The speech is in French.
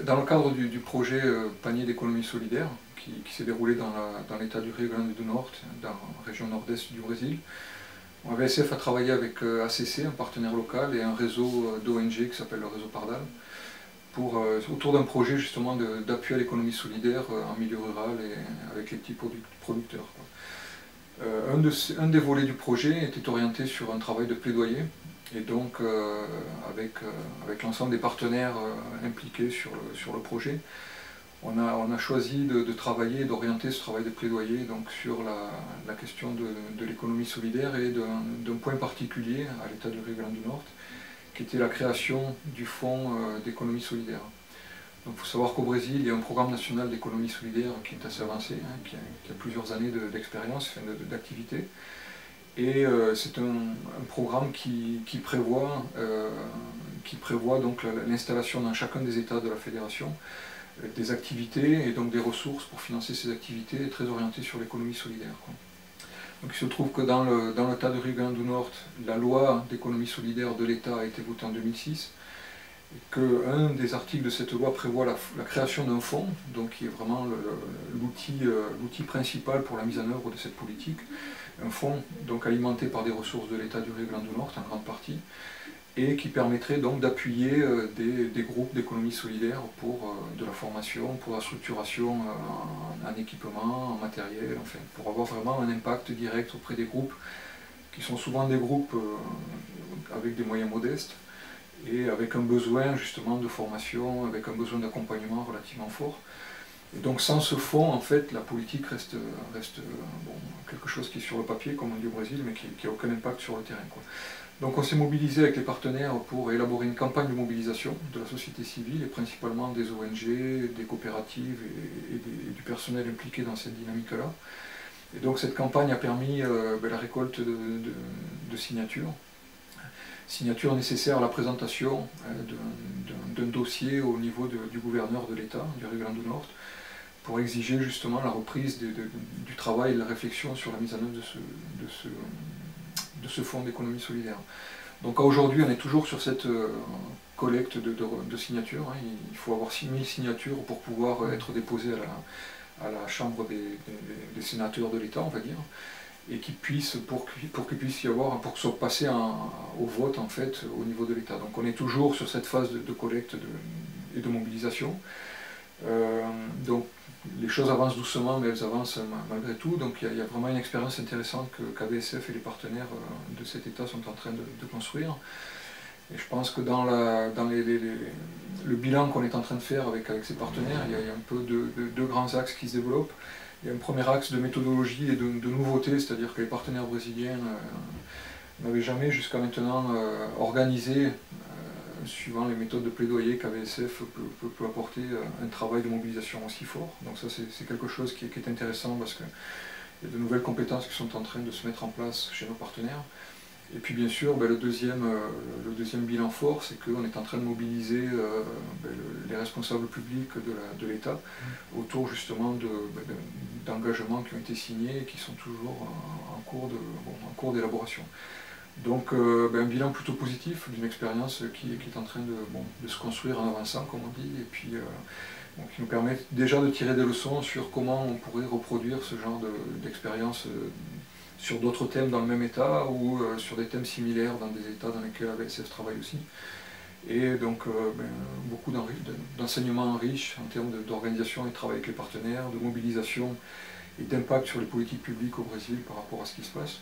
dans le cadre du projet Panier d'économie solidaire, qui s'est déroulé dans l'état du Rio Grande do Norte, dans la région nord-est du Brésil, AVSF a travaillé avec ACC, un partenaire local, et un réseau d'ONG qui s'appelle le réseau Pardal, autour d'un projet justement d'appui à l'économie solidaire en milieu rural et avec les petits producteurs. Un des volets du projet était orienté sur un travail de plaidoyer, et donc avec l'ensemble des partenaires impliqués sur le projet, on a choisi de travailler, d'orienter ce travail de plaidoyer donc, sur la question de l'économie solidaire et d'un point particulier à l'état du Rio Grande do Norte, qui était la création du fonds d'économie solidaire. Donc il faut savoir qu'au Brésil, il y a un programme national d'économie solidaire qui est assez avancé, qui a plusieurs années d'expérience, d'activité. Et c'est un programme qui prévoit donc l'installation dans chacun des États de la fédération des activités et donc des ressources pour financer ces activités très orientées sur l'économie solidaire. Donc il se trouve que dans l'État de Rio Grande do Norte, la loi d'économie solidaire de l'État a été votée en 2006, et qu'un des articles de cette loi prévoit la création d'un fonds, donc qui est vraiment l'outil principal pour la mise en œuvre de cette politique, un fonds donc alimenté par des ressources de l'État du Rio Grande do Norte en grande partie, et qui permettrait donc d'appuyer des groupes d'économie solidaire pour de la formation, pour la structuration en équipement, en matériel, enfin, pour avoir vraiment un impact direct auprès des groupes, qui sont souvent des groupes avec des moyens modestes, et avec un besoin justement de formation, avec un besoin d'accompagnement relativement fort. Et donc sans ce fonds, en fait, la politique reste bon, quelque chose qui est sur le papier, comme on dit au Brésil, mais qui n'a aucun impact sur le terrain, quoi. Donc on s'est mobilisé avec les partenaires pour élaborer une campagne de mobilisation de la société civile, et principalement des ONG, des coopératives et du personnel impliqué dans cette dynamique-là. Et donc cette campagne a permis la récolte de signatures. Signatures nécessaires à la présentation d'un dossier au niveau du gouverneur de l'État, du Rio Grande do Norte, pour exiger justement la reprise du travail et de la réflexion sur la mise en œuvre de ce fonds d'économie solidaire. Donc aujourd'hui, on est toujours sur cette collecte de signatures. Il faut avoir 6000 signatures pour pouvoir être déposé à la Chambre des sénateurs de l'État, on va dire, et pour qu'il puisse y avoir, pour que ce soit passé au vote en fait au niveau de l'État. Donc on est toujours sur cette phase de collecte et de mobilisation. Donc les choses avancent doucement, mais elles avancent malgré tout. Donc il y a vraiment une expérience intéressante qu'AVSF et les partenaires de cet État sont en train de construire. Et je pense que dans le bilan qu'on est en train de faire avec ces partenaires, il y a un peu deux grands axes qui se développent. Il y a un premier axe de méthodologie et de nouveauté, c'est-à-dire que les partenaires brésiliens n'avaient jamais jusqu'à maintenant organisé, suivant les méthodes de plaidoyer qu'AVSF peut apporter, un travail de mobilisation aussi fort. Donc ça c'est quelque chose qui est intéressant parce qu'il y a de nouvelles compétences qui sont en train de se mettre en place chez nos partenaires. Et puis bien sûr, le deuxième bilan fort, c'est qu'on est en train de mobiliser les responsables publics de l'État autour justement d'engagements qui ont été signés et qui sont toujours en cours d'élaboration. Donc un bilan plutôt positif d'une expérience qui est en train de se construire en avançant, comme on dit, et puis qui nous permet déjà de tirer des leçons sur comment on pourrait reproduire ce genre d'expérience sur d'autres thèmes dans le même État ou sur des thèmes similaires dans des États dans lesquels AVSF travaille aussi. Et donc beaucoup d'enseignements riches en termes d'organisation et de travail avec les partenaires, de mobilisation et d'impact sur les politiques publiques au Brésil par rapport à ce qui se passe.